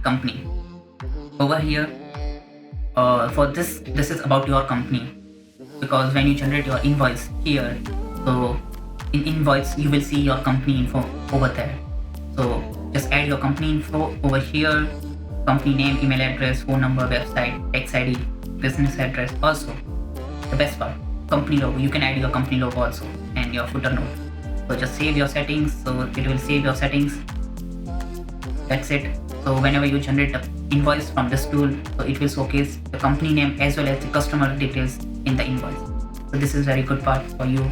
company. Over here, for this is about your company, because when you generate your invoice here, so in invoice you will see your company info over there. So just add your company info over here, company name, email address, phone number, website, tax ID, business address. Also, the best part, company logo. You can add your company logo also and your footer note. So just save your settings. So it will save your settings. That's it. So whenever you generate the invoice from this tool, so it will showcase the company name as well as the customer details in the invoice. So this is very good part for you